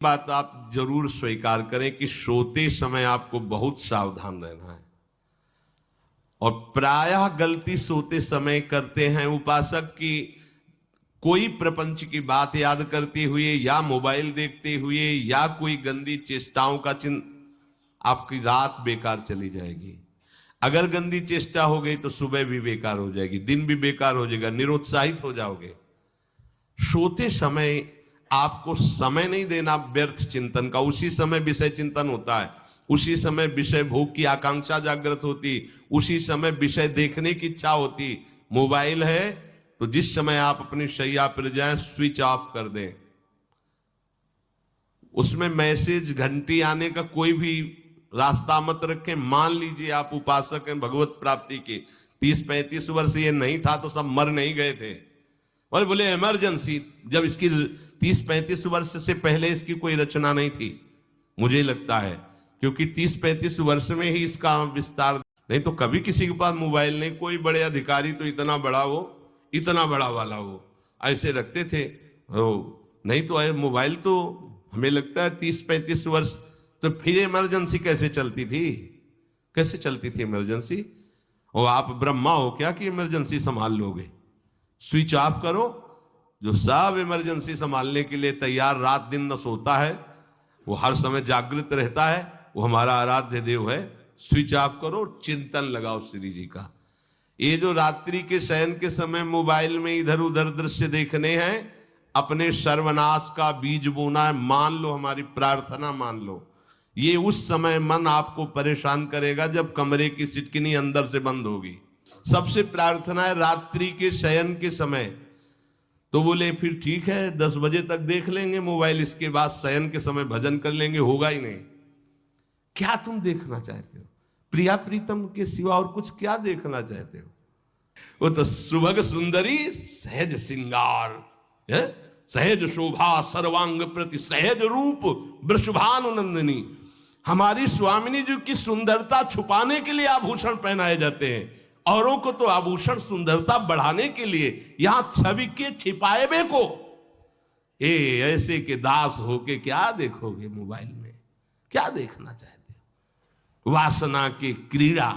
बात आप जरूर स्वीकार करें कि सोते समय आपको बहुत सावधान रहना है। और प्रायः गलती सोते समय करते हैं उपासक की कोई प्रपंच की बात याद करते हुए या मोबाइल देखते हुए या कोई गंदी चेष्टाओं का आपकी रात बेकार चली जाएगी। अगर गंदी चेष्टा हो गई तो सुबह भी बेकार हो जाएगी, दिन भी बेकार हो जाएगा, निरुत्साहित हो जाओगे। सोते समय आपको समय नहीं देना व्यर्थ चिंतन का। उसी समय विषय चिंतन होता है, उसी समय विषय भोग की आकांक्षा जागृत होती, उसी समय विषय देखने की इच्छा होती। मोबाइल है तो जिस समय आप अपनी शैया पर जाएं स्विच ऑफ कर दें। उसमें मैसेज घंटी आने का कोई भी रास्ता मत रखें। मान लीजिए आप उपासक हैं भगवत प्राप्ति के, 30-35 वर्ष ये नहीं था तो सब मर नहीं गए थे। और बोले इमरजेंसी, जब इसकी 30-35 वर्ष से पहले इसकी कोई रचना नहीं थी, मुझे लगता है, क्योंकि 30-35 वर्ष में ही इसका विस्तार। नहीं तो कभी किसी के पास मोबाइल नहीं। कोई बड़े अधिकारी तो इतना बड़ा वो, इतना बड़ा वाला वो ऐसे रखते थे। नहीं तो मोबाइल तो हमें लगता है 30-35 वर्ष। तो फिर इमरजेंसी कैसे चलती थी? कैसे चलती थी इमरजेंसी? और आप ब्रह्मा हो क्या कि इमरजेंसी संभाल लोगे? स्विच ऑफ करो। जो सब इमरजेंसी संभालने के लिए तैयार रात दिन न सोता है, वो हर समय जागृत रहता है, वो हमारा आराध्य देव है। स्विच ऑफ करो, चिंतन लगाओ श्री जी का। ये जो रात्रि के शयन के समय मोबाइल में इधर उधर दृश्य देखने हैं, अपने सर्वनाश का बीज बोना है। मान लो, हमारी प्रार्थना मान लो, ये उस समय मन आपको परेशान करेगा जब कमरे की सिटकिनी अंदर से बंद होगी। सबसे प्रार्थना है रात्रि के शयन के समय। तो बोले फिर ठीक है 10 बजे तक देख लेंगे मोबाइल, इसके बाद शयन के समय भजन कर लेंगे। होगा ही नहीं। क्या तुम देखना चाहते हो? प्रिया प्रीतम के सिवा और कुछ क्या देखना चाहते हो? वो तो सुभग सुंदरी सहज सिंगार है, सहज शोभा सर्वांग प्रति सहज रूप वृषभानुनंदिनी। हमारी स्वामिनी जी की सुंदरता छुपाने के लिए आभूषण पहनाए जाते हैं। औरों को तो आभूषण सुंदरता बढ़ाने के लिए, यहां छवि के छिपाए बे को ऐसे के दास होके क्या देखोगे मोबाइल में? क्या देखना चाहते हो? वासना की क्रीड़ा,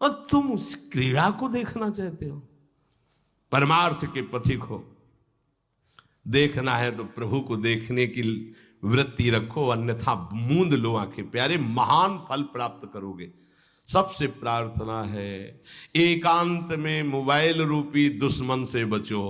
और तुम उस क्रीड़ा को देखना चाहते हो? परमार्थ के पथिक हो। देखना है तो प्रभु को देखने की वृत्ति रखो, अन्यथा मूंद लो आंखें। प्यारे, महान फल प्राप्त करोगे। सबसे प्रार्थना है एकांत में मोबाइल रूपी दुश्मन से बचो।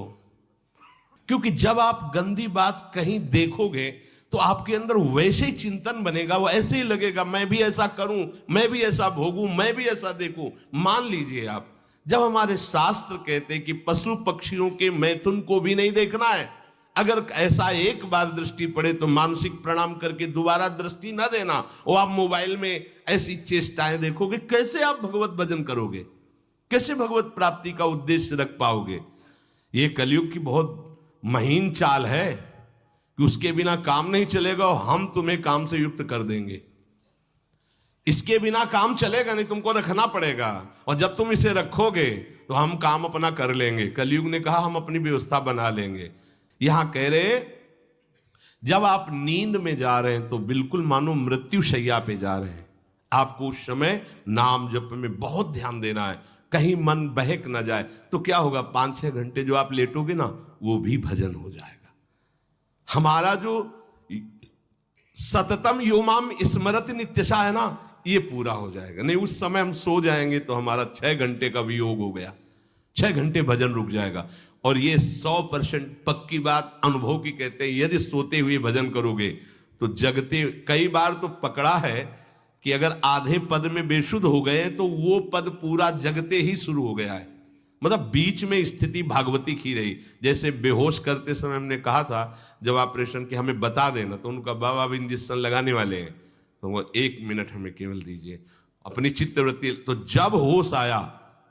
क्योंकि जब आप गंदी बात कहीं देखोगे तो आपके अंदर वैसे ही चिंतन बनेगा। वो ऐसे ही लगेगा, मैं भी ऐसा करूं, मैं भी ऐसा भोगूं, मैं भी ऐसा देखूं। मान लीजिए आप, जब हमारे शास्त्र कहते हैं कि पशु पक्षियों के मैथुन को भी नहीं देखना है, अगर ऐसा एक बार दृष्टि पड़े तो मानसिक प्रणाम करके दोबारा दृष्टि न देना। और आप मोबाइल में ऐसी चेष्टाएं देखोगे, कैसे आप भगवत भजन करोगे? कैसे भगवत प्राप्ति का उद्देश्य रख पाओगे? ये कलयुग की बहुत महीन चाल है कि उसके बिना काम नहीं चलेगा और हम तुम्हें काम से युक्त कर देंगे। इसके बिना काम चलेगा नहीं, तुमको रखना पड़ेगा। और जब तुम इसे रखोगे तो हम काम अपना कर लेंगे। कलयुग ने कहा हम अपनी व्यवस्था बना लेंगे। यहां कह रहे, जब आप नींद में जा रहे हैं तो बिल्कुल मानो मृत्यु शैया पे जा रहे हैं। आपको उस समय नाम जप में बहुत ध्यान देना है, कहीं मन बहक ना जाए। तो क्या होगा, 5-6 घंटे जो आप लेटोगे ना, वो भी भजन हो जाएगा। हमारा जो सततम योमाम स्मरति नित्यशा है ना, ये पूरा हो जाएगा। नहीं, उस समय हम सो जाएंगे तो हमारा 6 घंटे का वियोग हो गया, 6 घंटे भजन रुक जाएगा। और ये 100% पक्की बात अनुभव की कहते हैं, यदि सोते हुए भजन करोगे तो जगते। कई बार तो पकड़ा है कि अगर आधे पद में बेशुद्ध हो गए तो वो पद पूरा जगते ही शुरू हो गया है। मतलब बीच में स्थिति भागवती की रही। जैसे बेहोश करते समय हमने कहा था, जब ऑपरेशन के हमें बता देना, तो उनका बाबा अब इंजेक्शन लगाने वाले हैं, तो वो 1 मिनट हमें केवल दीजिए, अपनी चित्तवृत्ति। तो जब होश आया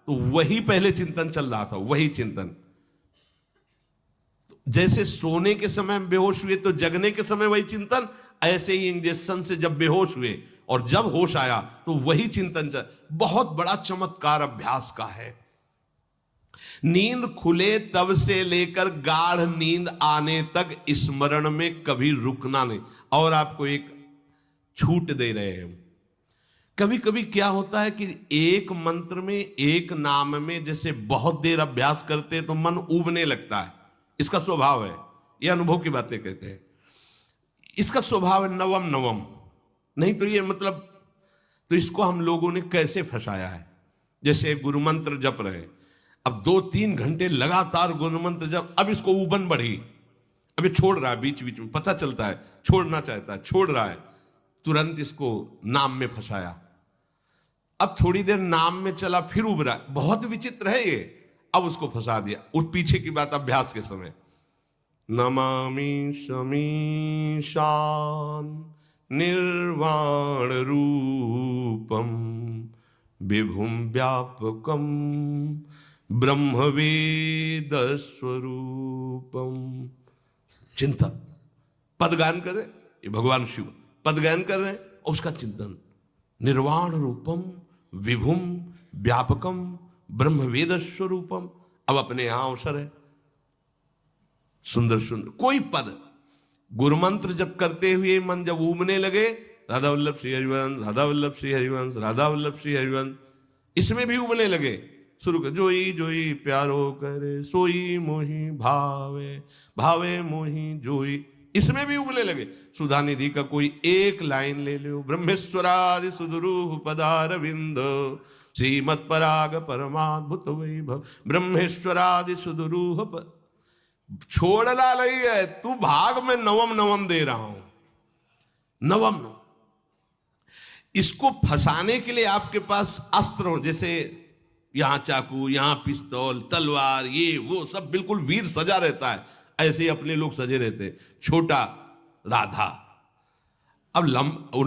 तो वही पहले चिंतन चल रहा था, वही चिंतन। जैसे सोने के समय हम बेहोश हुए तो जगने के समय वही चिंतन, ऐसे ही इंजेक्शन से जब बेहोश हुए और जब होश आया तो वही चिंतन चल। बहुत बड़ा चमत्कार अभ्यास का है। नींद खुले तब से लेकर गाढ़ नींद आने तक स्मरण में कभी रुकना नहीं। और आपको एक छूट दे रहे हैं। कभी कभी क्या होता है कि एक मंत्र में, एक नाम में जैसे बहुत देर अभ्यास करते हैं तो मन उबने लगता है। इसका स्वभाव है, ये अनुभव की बातें कहते हैं। इसका स्वभाव है नवम नवम। नहीं तो ये मतलब, तो इसको हम लोगों ने कैसे फंसाया है। जैसे गुरु मंत्र जप रहे, अब 2-3 घंटे लगातार गुरु मंत्र जप, अब इसको उबन बढ़ी, अब ये छोड़ रहा है, बीच बीच में पता चलता है छोड़ना चाहता है, छोड़ रहा है, तुरंत इसको नाम में फंसाया। अब थोड़ी देर नाम में चला, फिर उब रहा है, बहुत विचित्र है ये। अब उसको फंसा दिया। उस पीछे की बात अभ्यास के समय, नमामि शमीशान निर्वाण रूपम विभुम व्यापकम ब्रह्मवेद स्वरूपम। चिंतन, पदगान कर रहे, ये भगवान शिव पदगान कर रहे हैं और उसका चिंतन, निर्वाण रूपम विभुम व्यापकम ब्रह्मवेद स्वरूपम। अब अपने यहां अवसर है, सुंदर सुंदर कोई पद गुरु मंत्र जब करते हुए मन जब उबने लगे, राधा वल्लभ श्री हरिवंश, राधा वल्लभ श्री हरिवंश, राधा वल्लभ श्री हरिवंश, इसमें भी उबने लगे। शुरू कर, जोई जोई प्यारो करे सोई मोही भावे, भावे मोही जोई, इसमें भी उबने लगे। सुधा निधि का कोई एक लाइन ले लो, ब्रह्मेश्वरादि सुदुरूह पदारविंद श्रीमत् पराग परमाद्भुत वैभव, ब्रह्मेश्वरादि सुदुरूह छोड़ना नहीं है, तू भाग में नवम नवम दे रहा हूं, नवम नवम। इसको फंसाने के लिए आपके पास अस्त्र हो, जैसे यहां चाकू, यहां पिस्तौल, तलवार, ये वो सब बिल्कुल वीर सजा रहता है, ऐसे ही अपने लोग सजे रहते। छोटा राधा, अब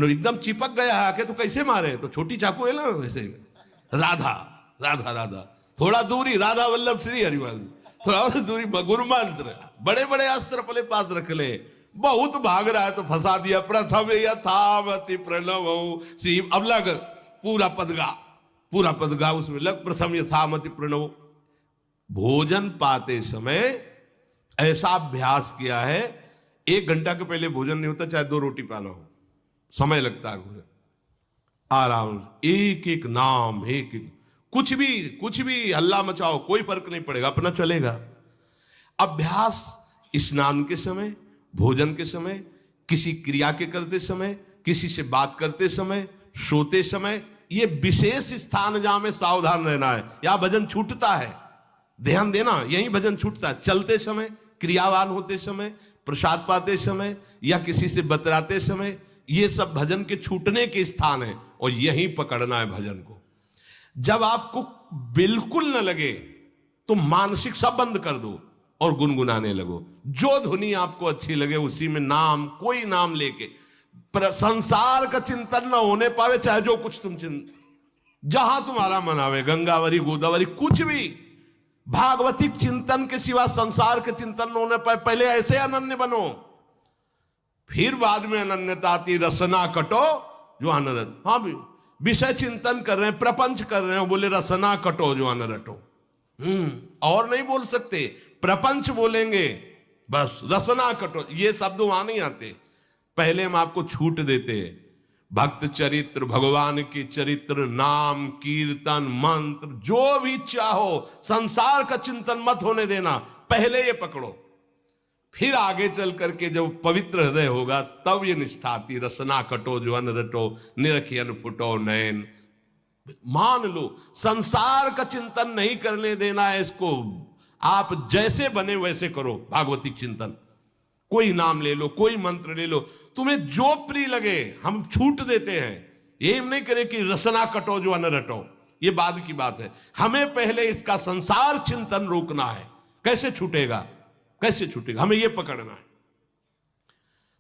एकदम चिपक गया आके तो कैसे मारे, तो छोटी चाकू है ना वैसे। राधा राधा राधा, थोड़ा दूरी राधा वल्लभ श्री हरिवंश, थोड़ा और दूरी गुरु मंत्र, बड़े बड़े अस्त्र अपने पास रख ले। बहुत भाग रहा है तो फंसा दिया। प्रथम यथावति प्रणव श्री, अब लग पूरा पदगा, पूरा पदगा उसमें लग, प्रथम यथामति प्रणव। भोजन पाते समय ऐसा अभ्यास किया है, 1 घंटा के पहले भोजन नहीं होता, चाहे 2 रोटी पाना हो, समय लगता है भोजन। आराम, एक एक नाम, एक एक, कुछ भी हल्ला मचाओ, कोई फर्क नहीं पड़ेगा, अपना चलेगा। अभ्यास स्नान के समय, भोजन के समय, किसी क्रिया के करते समय, किसी से बात करते समय, सोते समय, ये विशेष स्थान जहां में सावधान रहना है। यहां भजन छूटता है, ध्यान देना, यही भजन छूटता है। चलते समय, क्रियावान होते समय, प्रसाद पाते समय या किसी से बतराते समय, ये सब भजन के छूटने के स्थान है और यहीं पकड़ना है भजन को। जब आपको बिल्कुल न लगे तो मानसिक सब बंद कर दो और गुनगुनाने लगो। जो धुनी आपको अच्छी लगे उसी में नाम, कोई नाम लेके, संसार का चिंतन न होने पावे, चाहे जो कुछ तुम जहां तुम्हारा मन आवे, गंगावरी गोदावरी, कुछ भी, भागवतिक चिंतन के सिवा संसार के चिंतन न होने पाए। पहले ऐसे अनन्य बनो, फिर बाद में अनन्यता आती, रसना कटो जो अनरट। हाँ भी विषय चिंतन कर रहे हैं, प्रपंच कर रहे हैं, बोले रसना कटो जो अनरटो। और नहीं बोल सकते, प्रपंच बोलेंगे बस, रसना कटो, ये शब्द वहां नहीं आते। पहले हम आपको छूट देते हैं, भक्त चरित्र, भगवान के चरित्र, नाम, कीर्तन, मंत्र, जो भी चाहो, संसार का चिंतन मत होने देना, पहले ये पकड़ो। फिर आगे चल करके जब पवित्र हृदय होगा तब ये निष्ठा आती, रसना कटो जो अन रटो, निरखियन फुटो नयन। मान लो संसार का चिंतन नहीं करने देना है इसको, आप जैसे बने वैसे करो भागवतिक चिंतन। कोई नाम ले लो, कोई मंत्र ले लो, तुम्हें जो प्रिय लगे, हम छूट देते हैं। ये नहीं करे कि रसना कटो जो अन रटो, ये बाद की बात है। हमें पहले इसका संसार चिंतन रोकना है। कैसे छूटेगा, कैसे छूटेगा, हमें यह पकड़ना है।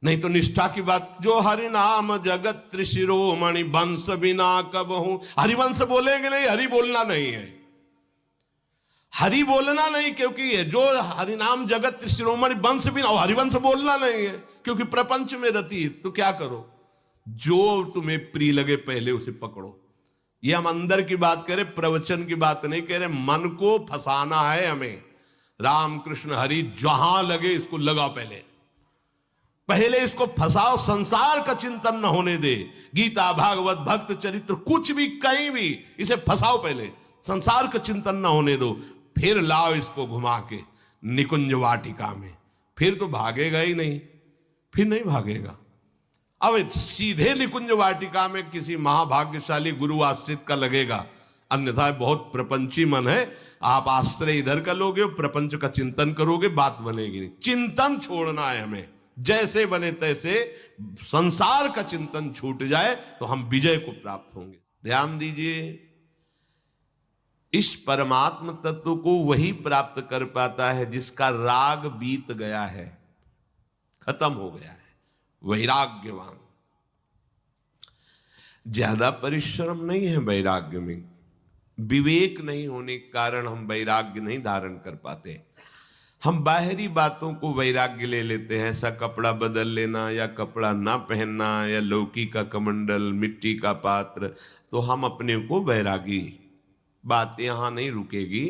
नहीं तो निष्ठा की बात, जो हरि नाम जगत त्रिशिरोमणि वंश बिना कबहू, हरिवंश बोलेंगे नहीं, हरि बोलना नहीं है, हरि बोलना नहीं, क्योंकि जो हरिनाम जगत त्रिशिरोमणि वंश बिना, हरिवंश बोलना नहीं है क्योंकि प्रपंच में रति। तो क्या करो, जो तुम्हें प्रिय लगे पहले उसे पकड़ो, ये हम अंदर की बात करें, प्रवचन की बात नहीं कह रहे। मन को फंसाना है हमें। राम कृष्ण हरि जहां लगे इसको लगाओ, पहले इसको फंसाओ, संसार का चिंतन न होने दे। गीता, भागवत, भक्त चरित्र, कुछ भी कहीं भी इसे फंसाओ, पहले संसार का चिंतन न होने दो, फिर लाओ इसको घुमा के निकुंज वाटिका में। फिर तो भागेगा ही नहीं, फिर नहीं भागेगा। अब सीधे निकुंज वाटिका में किसी महाभाग्यशाली गुरु आश्रित का लगेगा, अन्यथा बहुत प्रपंची मन है। आप आश्रय इधर का लोगे, प्रपंच का चिंतन करोगे, बात बनेगी नहीं। चिंतन छोड़ना है हमें, जैसे बने तैसे संसार का चिंतन छूट जाए तो हम विजय को प्राप्त होंगे। ध्यान दीजिए, इस परमात्म तत्व को वही प्राप्त कर पाता है जिसका राग बीत गया है, खत्म हो गया है, वैराग्यवान। ज्यादा परिश्रम नहीं है वैराग्य में, विवेक नहीं होने के कारण हम वैराग्य नहीं धारण कर पाते। हम बाहरी बातों को वैराग्य ले लेते हैं, ऐसा कपड़ा बदल लेना या कपड़ा ना पहनना या लौकी का कमंडल, मिट्टी का पात्र, तो हम अपने को वैरागी। बात यहां नहीं रुकेगी।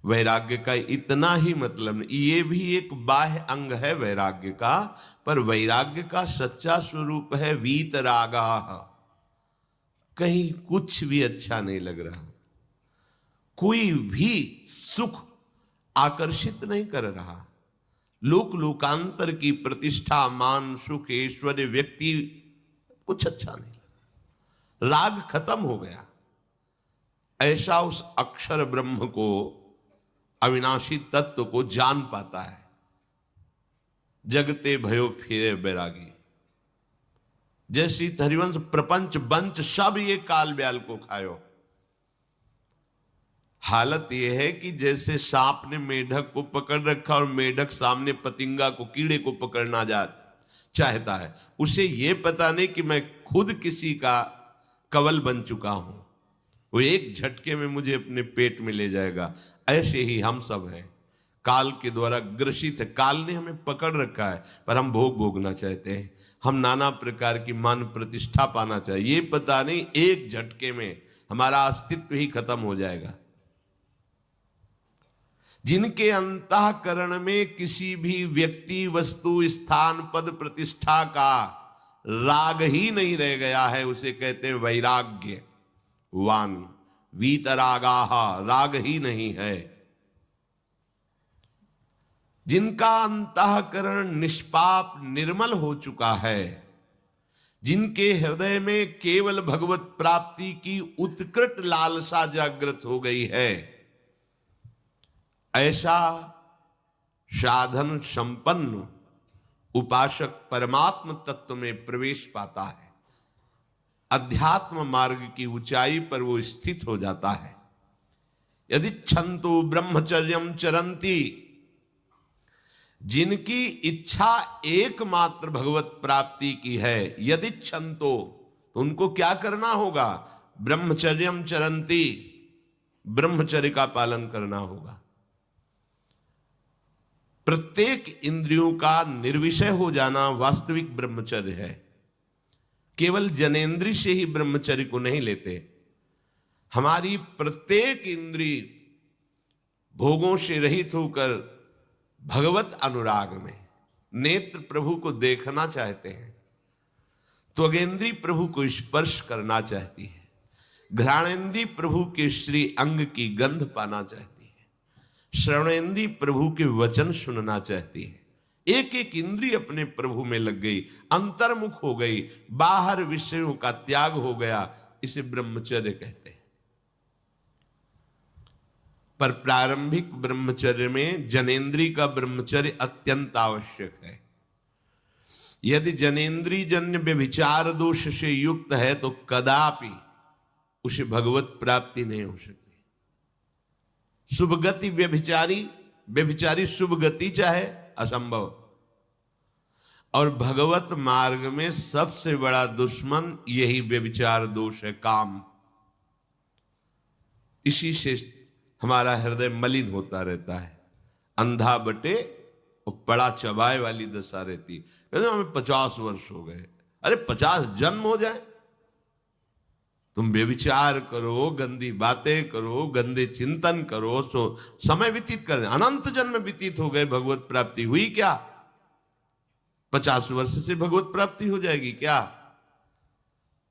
वैराग्य का इतना ही मतलब नहीं, ये भी एक बाह्य अंग है वैराग्य का, पर वैराग्य का सच्चा स्वरूप है वीतरागा। कहीं कुछ भी अच्छा नहीं लग रहा, कोई भी सुख आकर्षित नहीं कर रहा, लोक लोकांतर की प्रतिष्ठा, मान, सुख, ऐश्वर्य, व्यक्ति, कुछ अच्छा नहीं लगा, राग खत्म हो गया। ऐसा उस अक्षर ब्रह्म को, अविनाशी तत्व को जान पाता है। जगते भयो फिरे बैरागी। जैसी हरिवंश प्रपंच बंच सब ये काल ब्याल को खायो। हालत यह है कि जैसे सांप ने मेढक को पकड़ रखा और मेढक सामने पतिंगा को, कीड़े को पकड़ना चाहता है। उसे यह पता नहीं कि मैं खुद किसी का कवल बन चुका हूं, वो एक झटके में मुझे अपने पेट में ले जाएगा। ऐसे ही हम सब हैं, काल के द्वारा ग्रसित है। काल ने हमें पकड़ रखा है, पर हम भोग भोगना चाहते हैं। हम नाना प्रकार की मान प्रतिष्ठा पाना चाहिए, ये पता नहीं एक झटके में हमारा अस्तित्व ही खत्म हो जाएगा। जिनके अंतःकरण में किसी भी व्यक्ति, वस्तु, स्थान, पद, प्रतिष्ठा का राग ही नहीं रह गया है, उसे कहते हैं वैराग्य वान। वीतरागाह, राग ही नहीं है। जिनका अंतःकरण निष्पाप निर्मल हो चुका है, जिनके हृदय में केवल भगवत प्राप्ति की उत्कट लालसा जागृत हो गई है, ऐसा साधन संपन्न उपासक परमात्म तत्व में प्रवेश पाता है। अध्यात्म मार्ग की ऊंचाई पर वो स्थित हो जाता है। यदि छंतु ब्रह्मचर्यम चरंती, जिनकी इच्छा एकमात्र भगवत प्राप्ति की है, यदि छंतो, तो उनको क्या करना होगा? ब्रह्मचर्यम चरंती, ब्रह्मचर्य का पालन करना होगा। प्रत्येक इंद्रियों का निर्विषय हो जाना वास्तविक ब्रह्मचर्य है। केवल जनेन्द्रिय से ही ब्रह्मचर्य को नहीं लेते। हमारी प्रत्येक इंद्री भोगों से रहित होकर भगवत अनुराग में, नेत्र प्रभु को देखना चाहते हैं, त्वगेंद्री प्रभु को स्पर्श करना चाहती है, घ्राणेन्द्री प्रभु के श्री अंग की गंध पाना चाहती है, श्रवणेन्द्री प्रभु के वचन सुनना चाहती है। एक एक इंद्री अपने प्रभु में लग गई, अंतर्मुख हो गई, बाहर विषयों का त्याग हो गया। इसे ब्रह्मचर्य कहते हैं। पर प्रारंभिक ब्रह्मचर्य में जनेन्द्री का ब्रह्मचर्य अत्यंत आवश्यक है। यदि जनेन्द्री जन्य व्यभिचार दोष से युक्त है तो कदापि उसे भगवत प्राप्ति नहीं हो सकती। शुभ गति व्यभिचारी शुभ गति चाहे, असंभव। और भगवत मार्ग में सबसे बड़ा दुश्मन यही व्यभिचार दोष है, काम। इसी से हमारा हृदय मलिन होता रहता है, अंधा बटे और पड़ा चबाए वाली दशा रहती। कहते हमें 50 वर्ष हो गए। अरे 50 जन्म हो जाए, तुम व्यभिचार करो, गंदी बातें करो, गंदे चिंतन करो, सो समय व्यतीत कर, अनंत जन्म व्यतीत हो गए, भगवत प्राप्ति हुई क्या? 50 वर्ष से भगवत प्राप्ति हो जाएगी क्या?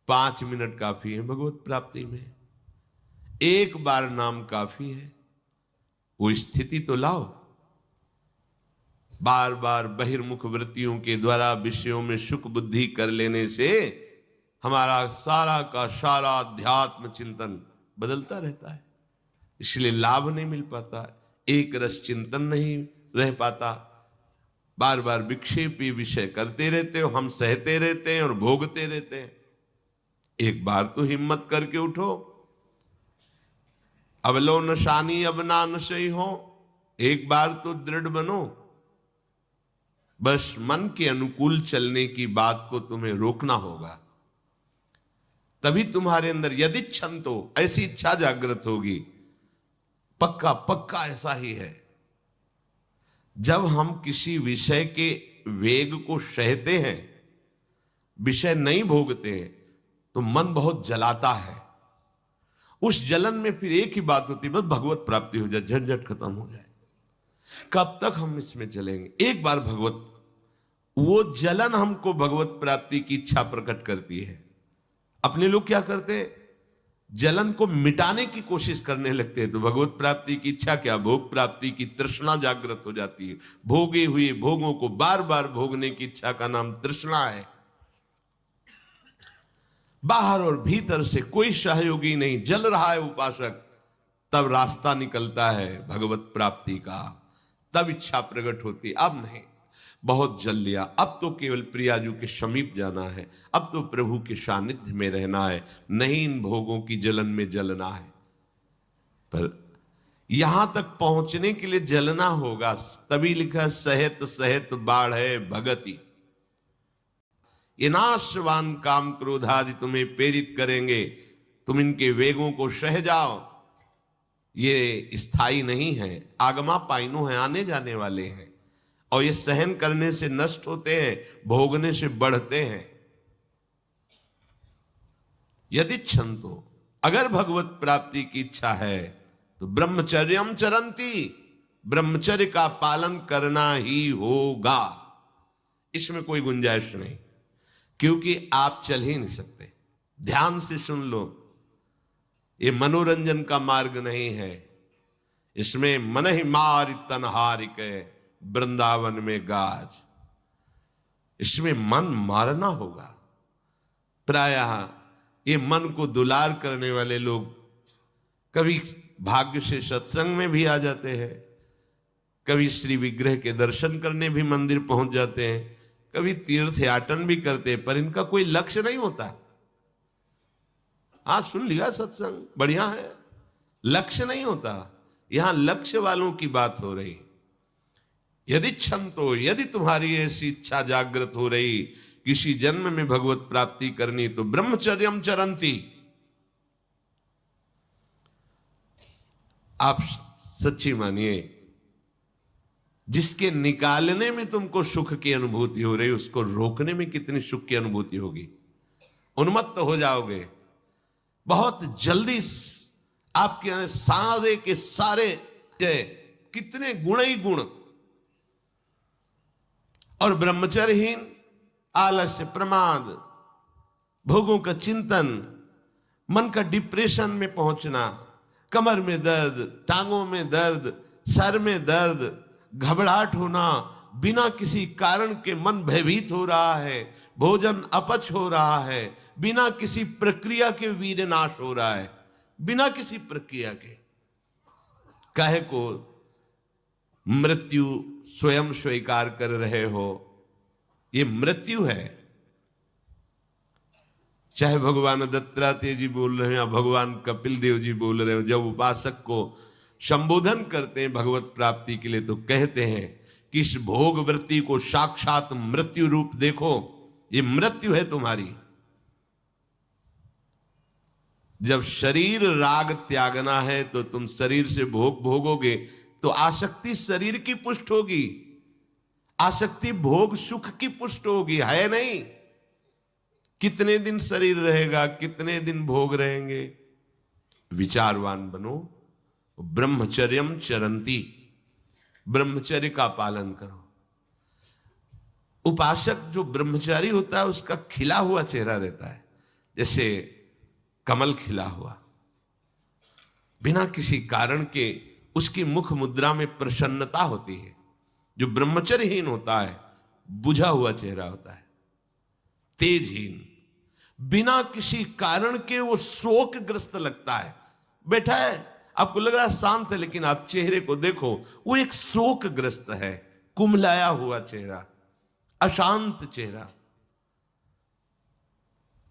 5 मिनट काफी है भगवत प्राप्ति में, एक बार नाम काफी है। वो स्थिति तो लाओ। बार बार बहिर्मुख वृत्तियों के द्वारा विषयों में सुख बुद्धि कर लेने से हमारा सारा का सारा अध्यात्म चिंतन बदलता रहता है, इसलिए लाभ नहीं मिल पाता, एक रस चिंतन नहीं रह पाता। बार बार विक्षेपी विषय करते रहते हो, हम सहते रहते हैं और भोगते रहते हैं। एक बार तो हिम्मत करके उठो, अब लो नशानी अब ना नशई हो, एक बार तो दृढ़ बनो। बस मन के अनुकूल चलने की बात को तुम्हें रोकना होगा, तभी तुम्हारे अंदर यदि क्षण तो ऐसी इच्छा जागृत होगी। पक्का पक्का ऐसा ही है, जब हम किसी विषय के वेग को सहते हैं, विषय नहीं भोगते हैं, तो मन बहुत जलाता है। उस जलन में फिर एक ही बात होती है, बस भगवत प्राप्ति हो जाए, झंझट खत्म हो जाए। कब तक हम इसमें चलेंगे? एक बार भगवत, वो जलन हमको भगवत प्राप्ति की इच्छा प्रकट करती है। अपने लोग क्या करते हैं, जलन को मिटाने की कोशिश करने लगते हैं, तो भगवत प्राप्ति की इच्छा क्या, भोग प्राप्ति की तृष्णा जागृत हो जाती है। भोगे हुए भोगों को बार बार भोगने की इच्छा का नाम तृष्णा है। बाहर और भीतर से कोई सहयोगी नहीं, जल रहा है उपासक, तब रास्ता निकलता है भगवत प्राप्ति का, तब इच्छा प्रकट होती। अब नहीं, बहुत जल लिया, अब तो केवल प्रियाजू के समीप जाना है, अब तो प्रभु के सानिध्य में रहना है, नहीं इन भोगों की जलन में जलना है। पर यहां तक पहुंचने के लिए जलना होगा, तभी लिखा सहित सहित बाढ़ है भगति। ये नाशवान काम क्रोध आदि तुम्हें प्रेरित करेंगे, तुम इनके वेगों को सह जाओ। ये स्थायी नहीं है, आगमा पाइनो है, आने जाने वाले हैं, और ये सहन करने से नष्ट होते हैं, भोगने से बढ़ते हैं। यदि क्षण तो, अगर भगवत प्राप्ति की इच्छा है तो ब्रह्मचर्यम चरंती, ब्रह्मचर्य का पालन करना ही होगा, इसमें कोई गुंजाइश नहीं, क्योंकि आप चल ही नहीं सकते। ध्यान से सुन लो, ये मनोरंजन का मार्ग नहीं है, इसमें मन ही मार तनहारिक वृंदावन में गाज, इसमें मन मारना होगा। प्रायः ये मन को दुलार करने वाले लोग कभी भाग्य से सत्संग में भी आ जाते हैं, कभी श्री विग्रह के दर्शन करने भी मंदिर पहुंच जाते हैं, कभी तीर्थ याटन भी करते हैं, पर इनका कोई लक्ष्य नहीं होता। आज सुन लिया सत्संग, बढ़िया है, लक्ष्य नहीं होता। यहां लक्ष्य वालों की बात हो रही। यदि क्षण तो, यदि तुम्हारी ऐसी इच्छा जागृत हो रही किसी जन्म में भगवत प्राप्ति करनी, तो ब्रह्मचर्यम चरंती। आप सच्ची मानिए, जिसके निकालने में तुमको सुख की अनुभूति हो रही, उसको रोकने में कितनी सुख की अनुभूति होगी। उन्मत्त हो जाओगे बहुत जल्दी। आपके सारे के सारे कितने गुण ही गुण, और ब्रह्मचर्यहीन, आलस्य, प्रमाद, भोगों का चिंतन, मन का डिप्रेशन में पहुंचना, कमर में दर्द, टांगों में दर्द, सर में दर्द, घबराहट होना, बिना किसी कारण के मन भयभीत हो रहा है, भोजन अपच हो रहा है, बिना किसी प्रक्रिया के वीर नाश हो रहा है, बिना किसी प्रक्रिया के। काहे को मृत्यु स्वयं स्वीकार कर रहे हो, ये मृत्यु है। चाहे भगवान दत्तात्रेय जी बोल रहे हैं या भगवान कपिल देव जी बोल रहे हो, जब उपासक को संबोधन करते हैं भगवत प्राप्ति के लिए, तो कहते हैं कि इस भोग वृत्ति को साक्षात मृत्यु रूप देखो, ये मृत्यु है तुम्हारी। जब शरीर राग त्यागना है तो तुम शरीर से भोग भोगोगे, तो आसक्ति शरीर की पुष्ट होगी, आसक्ति भोग सुख की पुष्ट होगी, है नहीं। कितने दिन शरीर रहेगा, कितने दिन भोग रहेंगे। विचारवान बनो। ब्रह्मचर्यम चरंती, ब्रह्मचर्य का पालन करो। उपासक जो ब्रह्मचारी होता है उसका खिला हुआ चेहरा रहता है, जैसे कमल खिला हुआ। बिना किसी कारण के उसकी मुख मुद्रा में प्रसन्नता होती है। जो ब्रह्मचर्यहीन होता है बुझा हुआ चेहरा होता है, तेजहीन, बिना किसी कारण के वो शोकग्रस्त लगता है। बैठा है, आपको लग रहा है शांत है, लेकिन आप चेहरे को देखो, वो एक शोकग्रस्त है, कुम्हलाया हुआ चेहरा, अशांत चेहरा।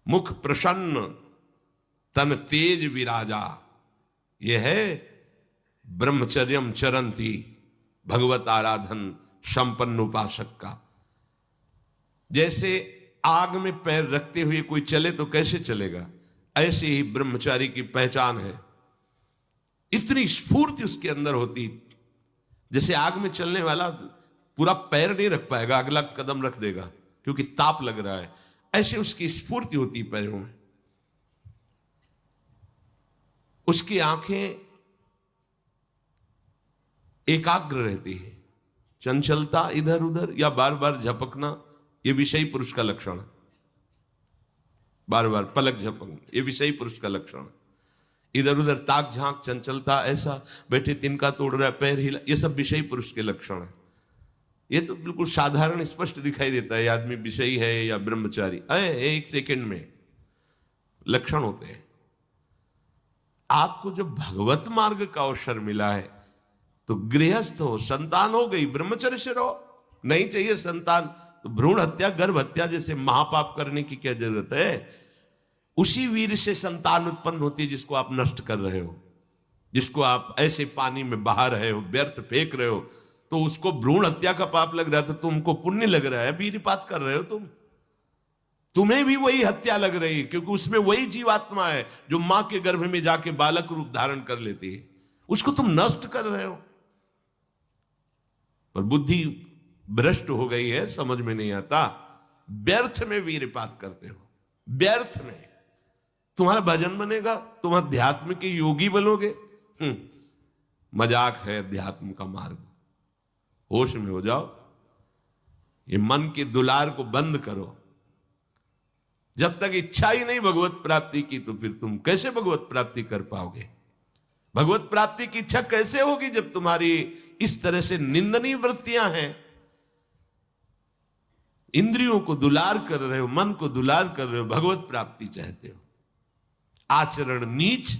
मुख प्रसन्न, तन तेज विराजा, यह है ब्रह्मचर्यम चरंती, भगवत आराधन संपन्न उपासक का। जैसे आग में पैर रखते हुए कोई चले तो कैसे चलेगा, ऐसे ही ब्रह्मचारी की पहचान है। इतनी स्फूर्ति उसके अंदर होती, जैसे आग में चलने वाला पूरा पैर नहीं रख पाएगा, अगला कदम रख देगा क्योंकि ताप लग रहा है, ऐसे उसकी स्फूर्ति होती पैरों में। उसकी आंखें एकाग्र रहती है। चंचलता, इधर उधर या बार बार झपकना, यह विषयी पुरुष का लक्षण है। बार बार पलक झपकना, यह विषयी पुरुष का लक्षण है। इधर उधर ताक झांक, चंचलता, ऐसा बैठे तिनका तोड़ रहा है, पैर हिला, ये सब विषयी पुरुष के लक्षण है। ये तो बिल्कुल साधारण स्पष्ट दिखाई देता है आदमी विषयी है या ब्रह्मचारी। एक सेकंड में लक्षण होते हैं। आपको जब भगवत मार्ग का अवसर मिला है तो गृहस्थ हो, संतान हो गई, ब्रह्मचर्य से रहो। नहीं चाहिए संतान तो भ्रूण हत्या, गर्भ हत्या जैसे महापाप करने की क्या जरूरत है। उसी वीर से संतान उत्पन्न होती है जिसको आप नष्ट कर रहे हो, जिसको आप ऐसे पानी में बहा रहे हो, व्यर्थ फेंक रहे हो, तो उसको भ्रूण हत्या का पाप लग रहा है, तो तुमको पुण्य लग रहा है, वीरपात कर रहे हो तुम्हें भी वही हत्या लग रही है, क्योंकि उसमें वही जीवात्मा है जो मां के गर्भ में जाके बालक रूप धारण कर लेती है, उसको तुम नष्ट कर रहे हो। पर बुद्धि भ्रष्ट हो गई है, समझ में नहीं आता, व्यर्थ में वीरपात करते हो, व्यर्थ में। तुम्हारा भजन बनेगा, तुम अध्यात्म के योगी बनोगे, मजाक है अध्यात्म का मार्ग। होश में हो जाओ, ये मन के दुलार को बंद करो। जब तक इच्छा ही नहीं भगवत प्राप्ति की, तो फिर तुम कैसे भगवत प्राप्ति कर पाओगे। भगवत प्राप्ति की इच्छा कैसे होगी जब तुम्हारी इस तरह से निंदनीय वृत्तियां हैं। इंद्रियों को दुलार कर रहे हो, मन को दुलार कर रहे हो, भगवत प्राप्ति चाहते हो। आचरण नीच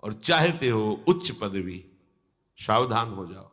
और चाहते हो उच्च पदवी। सावधान हो जाओ।